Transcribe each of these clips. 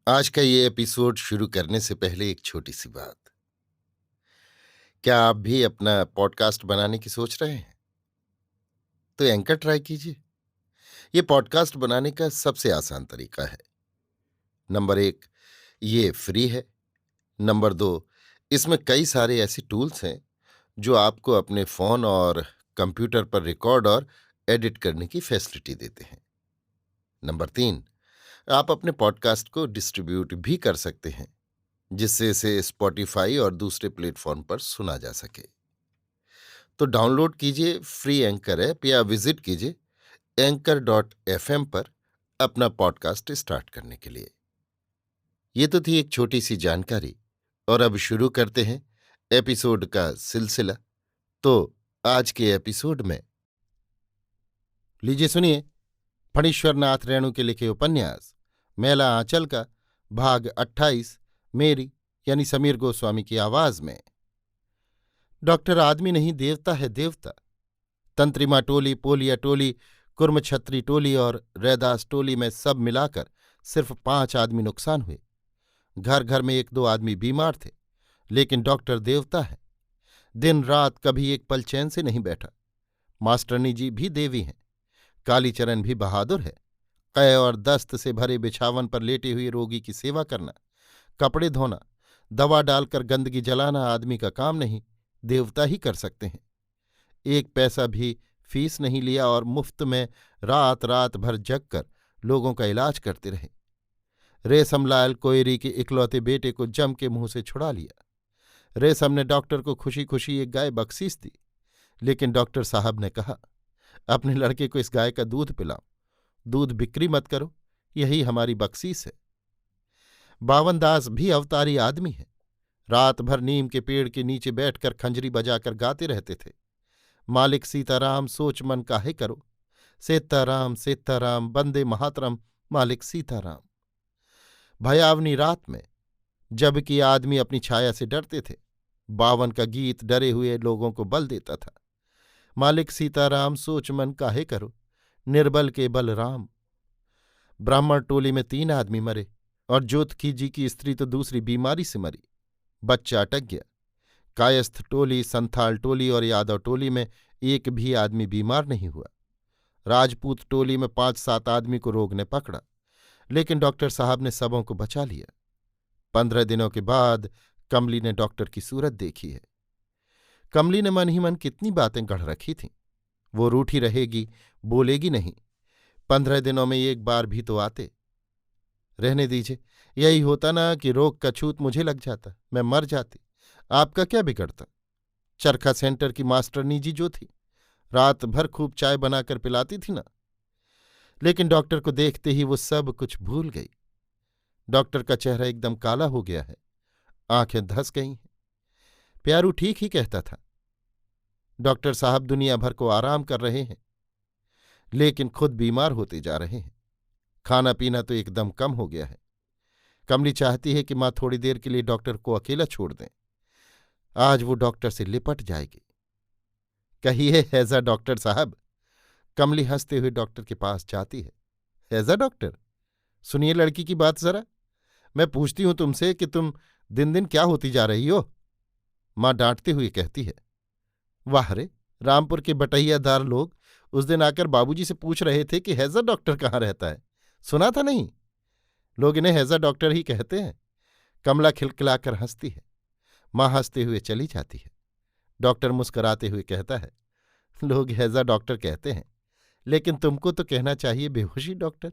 आज का ये एपिसोड शुरू करने से पहले एक छोटी सी बात। क्या आप भी अपना पॉडकास्ट बनाने की सोच रहे हैं? तो एंकर ट्राई कीजिए। ये पॉडकास्ट बनाने का सबसे आसान तरीका है। नंबर 1, ये फ्री है। नंबर 2, इसमें कई सारे ऐसे टूल्स हैं जो आपको अपने फ़ोन और कंप्यूटर पर रिकॉर्ड और एडिट करने की फैसिलिटी देते हैं। नंबर 3, आप अपने पॉडकास्ट को डिस्ट्रीब्यूट भी कर सकते हैं, जिससे इसे स्पॉटिफाई और दूसरे प्लेटफॉर्म पर सुना जा सके। तो डाउनलोड कीजिए फ्री एंकर ऐप या विजिट कीजिए anchor.fm पर अपना पॉडकास्ट स्टार्ट करने के लिए। ये तो थी एक छोटी सी जानकारी, और अब शुरू करते हैं एपिसोड का सिलसिला। तो आज के एपिसोड में लीजिए सुनिए फणीश्वर नाथ रेणु के लिखे उपन्यास मैला आंचल का भाग 28, मेरी यानी समीर गोस्वामी की आवाज में। डॉक्टर आदमी नहीं, देवता है देवता। तंत्रिमा टोली, पोलिया टोली, कुर्मछत्री टोली और रैदास टोली में सब मिलाकर सिर्फ 5 आदमी नुकसान हुए। घर घर में 1-2 आदमी बीमार थे, लेकिन डॉक्टर देवता है। दिन रात कभी एक पल चैन से नहीं बैठा। मास्टरनी जी भी देवी हैं। कालीचरण भी बहादुर है। कै और दस्त से भरे बिछावन पर लेटे हुए रोगी की सेवा करना, कपड़े धोना, दवा डालकर गंदगी जलाना आदमी का काम नहीं, देवता ही कर सकते हैं। 1 पैसा भी फीस नहीं लिया और मुफ्त में रात रात भर जगकर लोगों का इलाज करते रहे। रेशमलाल कोयरी के इकलौते बेटे को जम के मुंह से छुड़ा लिया। रेशम ने डॉक्टर को खुशी खुशी एक गाय बख्शीश दी, लेकिन डॉक्टर साहब ने कहा, अपने लड़के को इस गाय का दूध पिलाओ, दूध बिक्री मत करो, यही हमारी बख्शीश है। बावनदास भी अवतारी आदमी है। रात भर नीम के पेड़ के नीचे बैठकर खंजरी बजाकर गाते रहते थे, मालिक सीताराम सोच मन काहे करो, सीताराम सीताराम बंदे महातरम मालिक सीताराम। भयावनी रात में, जबकि आदमी अपनी छाया से डरते थे, बावन का गीत डरे हुए लोगों को बल देता था। मालिक सीताराम सोच मन काहे करो, निर्बल के बल राम। ब्राह्मण टोली में 3 आदमी मरे, और जोतकी जी की स्त्री तो दूसरी बीमारी से मरी। बच्चा अटक गया। कायस्थ टोली, संथाल टोली और यादव टोली में एक भी आदमी बीमार नहीं हुआ। राजपूत टोली में 5-7 आदमी को रोग ने पकड़ा, लेकिन डॉक्टर साहब ने सबों को बचा लिया। 15 दिनों के बाद कमली ने डॉक्टर की सूरत देखी है। कमली ने मन ही मन कितनी बातें गढ़ रखी थीं। वो रूठी रहेगी, बोलेगी नहीं। 15 दिनों में एक बार भी तो आते। रहने दीजिए, यही होता ना कि रोग का छूत मुझे लग जाता, मैं मर जाती, आपका क्या बिगड़ता। चरखा सेंटर की मास्टरनी जी जो थी, रात भर खूब चाय बनाकर पिलाती थी ना। लेकिन डॉक्टर को देखते ही वो सब कुछ भूल गई। डॉक्टर का चेहरा एकदम काला हो गया है, आंखें धंस गई हैं। प्यारू ठीक ही कहता था। डॉक्टर साहब दुनिया भर को आराम कर रहे हैं, लेकिन खुद बीमार होते जा रहे हैं। खाना पीना तो एकदम कम हो गया है। कमली चाहती है कि माँ थोड़ी देर के लिए डॉक्टर को अकेला छोड़ दें। आज वो डॉक्टर से लिपट जाएगी। कहिए हैजा डॉक्टर साहब। कमली हंसते हुए डॉक्टर के पास जाती है। हैजा डॉक्टर, सुनिए लड़की की बात जरा। मैं पूछती हूं तुमसे कि तुम दिन दिन क्या होती जा रही हो। माँ डांटते हुए कहती है, वाह रे, रामपुर के बटैयादार लोग उस दिन आकर बाबूजी से पूछ रहे थे कि हैजा डॉक्टर कहाँ रहता है। सुना था नहीं? लोग इन्हें हैजा डॉक्टर ही कहते हैं। कमला खिलखिलाकर हंसती है। माँ हंसते हुए चली जाती है। डॉक्टर मुस्कराते हुए कहता है, लोग हैजा डॉक्टर कहते हैं, लेकिन तुमको तो कहना चाहिए बेहोशी डॉक्टर।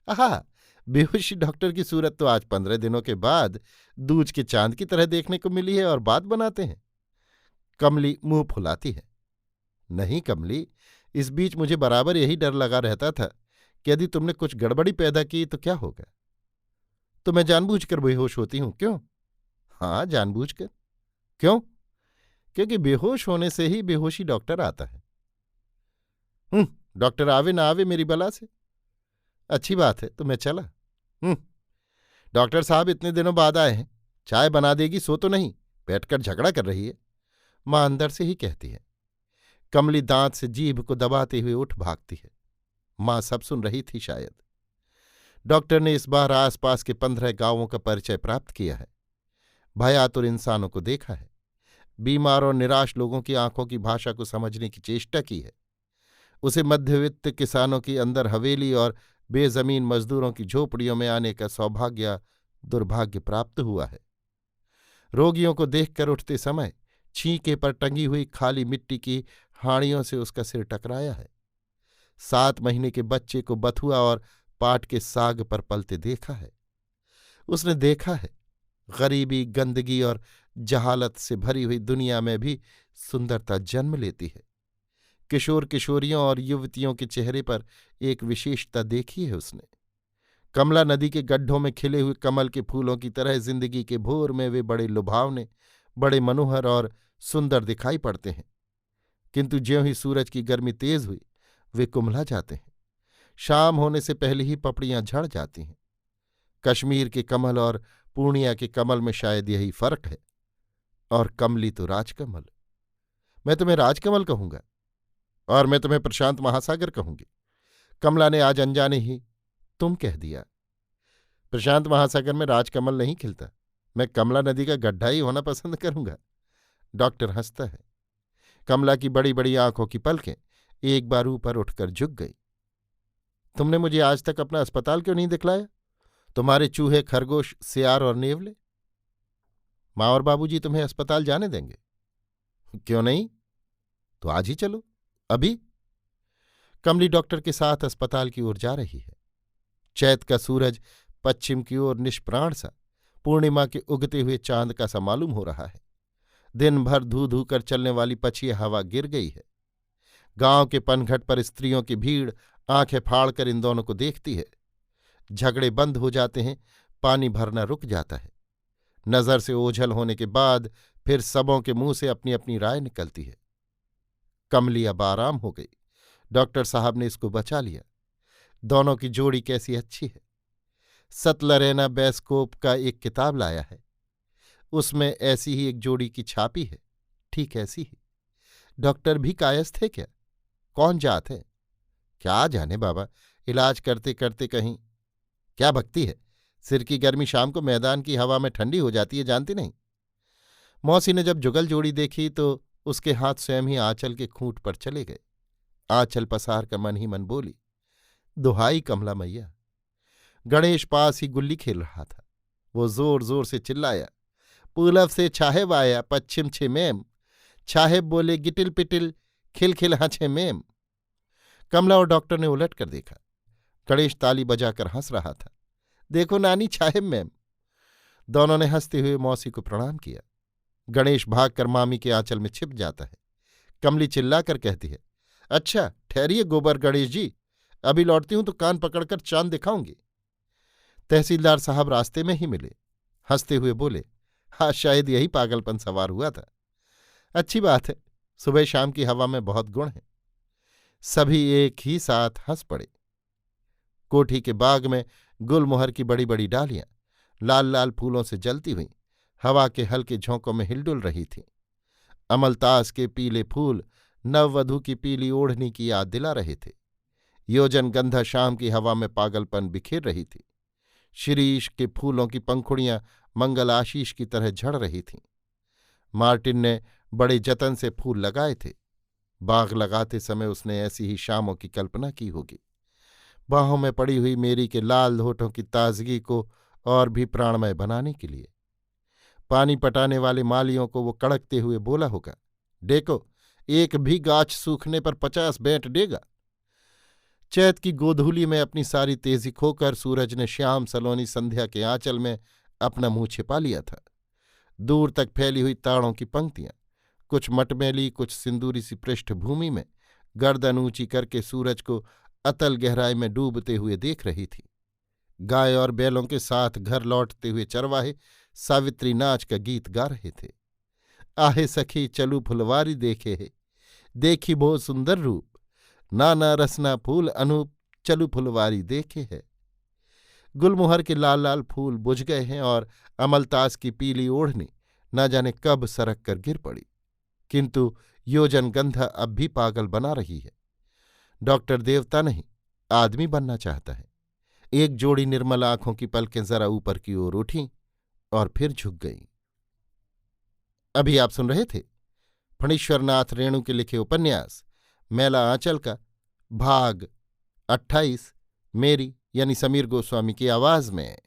आहा, बेहोशी डॉक्टर की सूरत तो आज 15 दिनों के बाद दूज के चांद की तरह देखने को मिली है, और बात बनाते हैं। कमली मुंह फुलाती है। नहीं कमली, इस बीच मुझे बराबर यही डर लगा रहता था कि यदि तुमने कुछ गड़बड़ी पैदा की तो क्या होगा। तो मैं जानबूझकर बेहोश होती हूं, क्यों? हाँ, जानबूझकर। क्यों? क्योंकि बेहोश होने से ही बेहोशी डॉक्टर आता है। डॉक्टर आवे ना आवे मेरी बला से। अच्छी बात है, तो मैं चला। हम्म डॉक्टर साहब इतने दिनों बाद आए हैं, चाय बना देगी सो तो नहीं, बैठकर झगड़ा कर रही है, मां अंदर से ही कहती है। कमली दांत से जीभ को दबाते हुए उठ भागती है। मां सब सुन रही थी शायद। डॉक्टर ने इस बार आसपास के 15 गांवों का परिचय प्राप्त किया है, भयातुर इंसानों को देखा है, बीमार और निराश लोगों की आंखों की भाषा को समझने की चेष्टा की है। उसे मध्यवित्त किसानों की अंदर हवेली और बेजमीन मजदूरों की झोपड़ियों में आने का सौभाग्य या दुर्भाग्य प्राप्त हुआ है। रोगियों को देखकर उठते समय छींके पर टंगी हुई खाली मिट्टी की हाड़ियों से उसका सिर टकराया है। 7 महीने के बच्चे को बथुआ और पाट के साग पर पलते देखा है। उसने देखा है गरीबी, गंदगी और जहालत से भरी हुई दुनिया में भी सुंदरता जन्म लेती है। किशोर किशोरियों और युवतियों के चेहरे पर एक विशेषता देखी है उसने। कमला नदी के गड्ढों में खिले हुए कमल के फूलों की तरह जिंदगी के भोर में वे बड़े लुभावने, बड़े मनोहर और सुंदर दिखाई पड़ते हैं, किंतु ज्यों ही सूरज की गर्मी तेज हुई वे कुम्हला जाते हैं। शाम होने से पहले ही पपड़ियां झड़ जाती हैं। कश्मीर के कमल और पूर्णिया के कमल में शायद यही फर्क है। और कमली तो राजकमल। मैं तुम्हें राजकमल कहूंगा और मैं तुम्हें प्रशांत महासागर कहूंगी। कमला ने आज अनजाने ही तुम कह दिया। प्रशांत महासागर में राजकमल नहीं खिलता, मैं कमला नदी का गड्ढा ही होना पसंद करूंगा। डॉक्टर हंसता है। कमला की बड़ी बड़ी आंखों की पलकें एक बार ऊपर उठकर झुक गई। तुमने मुझे आज तक अपना अस्पताल क्यों नहीं दिखलाया? तुम्हारे चूहे, खरगोश, सियार और नेवले। माँ और बाबूजी तुम्हें अस्पताल जाने देंगे? क्यों नहीं, तो आज ही चलो, अभी। कमली डॉक्टर के साथ अस्पताल की ओर जा रही है। चैत का सूरज पश्चिम की ओर निष्प्राण सा पूर्णिमा के उगते हुए चांद का सा मालूम हो रहा है। दिन भर धू धू कर चलने वाली पछिया हवा गिर गई है। गांव के पनघट पर स्त्रियों की भीड़ आंखें फाड़कर इन दोनों को देखती है। झगड़े बंद हो जाते हैं, पानी भरना रुक जाता है। नजर से ओझल होने के बाद फिर सबों के मुंह से अपनी अपनी राय निकलती है। कमली अब आराम हो गई। डॉक्टर साहब ने इसको बचा लिया। दोनों की जोड़ी कैसी अच्छी है। सतलरेना बैस्कोप का एक किताब लाया है, उसमें ऐसी ही एक जोड़ी की छापी है, ठीक ऐसी ही। डॉक्टर भी कायस्थ है क्या? कौन जात है? क्या जाने बाबा, इलाज करते करते कहीं। क्या भक्ति है, सिर की गर्मी शाम को मैदान की हवा में ठंडी हो जाती है, जानती नहीं? मौसी ने जब जुगल जोड़ी देखी तो उसके हाथ स्वयं ही आंचल के खूंट पर चले गए। आंचल पसार कर मन ही मन बोली, दुहाई कमला मैया। गणेश पास ही गुल्ली खेल रहा था। वो जोर जोर से चिल्लाया, पूलब से छाहेब आया, पश्चिम छे मेम। छाहेब बोले, गिटिल पिटिल खिलखिल हाँछे मेम। कमला और डॉक्टर ने उलट कर देखा। गणेश ताली बजाकर हंस रहा था। देखो नानी, छाहेब मैम। दोनों ने हंसते हुए मौसी को प्रणाम किया। गणेश भागकर मामी के आंचल में छिप जाता है। कमली चिल्लाकर कहती है, अच्छा ठहरिए गोबर गणेश जी, अभी लौटती हूं तो कान पकड़कर चांद दिखाऊंगी। तहसीलदार साहब रास्ते में ही मिले। हंसते हुए बोले, हाँ शायद यही पागलपन सवार हुआ था। अच्छी बात है, सुबह शाम की हवा में बहुत गुण है। सभी एक ही साथ हंस पड़े। कोठी के बाग में गुलमोहर की बड़ी बड़ी डालियां लाल लाल फूलों से जलती हुई हवा के हल्के झोंकों में हिलडुल रही थीं। अमलतास के पीले फूल नववधू की पीली ओढ़नी की याद दिला रहे थे। योजन गंधा शाम की हवा में पागलपन बिखेर रही थी। शिरीष के फूलों की पंखुड़ियां मंगल आशीष की तरह झड़ रही थीं। मार्टिन ने बड़े जतन से फूल लगाए थे। बाग लगाते समय उसने ऐसी ही शामों की कल्पना की होगी। बाहों में पड़ी हुई मेरी के लाल होठों की ताजगी को और भी प्राणमय बनाने के लिए। पानी पटाने वाले मालियों को वो कड़कते हुए बोला होगा, देखो एक भी गाछ सूखने पर 50 बेंट देगा। चैत की गोधूली में अपनी सारी तेजी खोकर सूरज ने श्याम सलोनी संध्या के आंचल में अपना मुंह छिपा लिया था। दूर तक फैली हुई ताड़ों की पंक्तियां कुछ मटमैली, कुछ सिंदूरी सी पृष्ठभूमि में गर्दन ऊंची करके सूरज को अतल गहराई में डूबते हुए देख रही थी। गाय और बैलों के साथ घर लौटते हुए चरवाहे सावित्री नाच का गीत गा रहे थे। आहे सखी चलू फुलवारी देखे है, देखी भो सुंदर रूप, नाना रसना फूल अनूप, चलू फुलवारी देखे है। गुलमोहर के लाल लाल फूल बुझ गए हैं और अमलतास की पीली ओढ़नी न जाने कब सरक कर गिर पड़ी, किंतु योजन गंधा अब भी पागल बना रही है। डॉक्टर देवता नहीं, आदमी बनना चाहता है। एक जोड़ी निर्मल आंखों की पलकें जरा ऊपर की ओर उठीं और फिर झुक गईं। अभी आप सुन रहे थे फणीश्वरनाथ रेणु के लिखे उपन्यास मैला आंचल का भाग 28 मेरी यानी समीर गोस्वामी की आवाज में।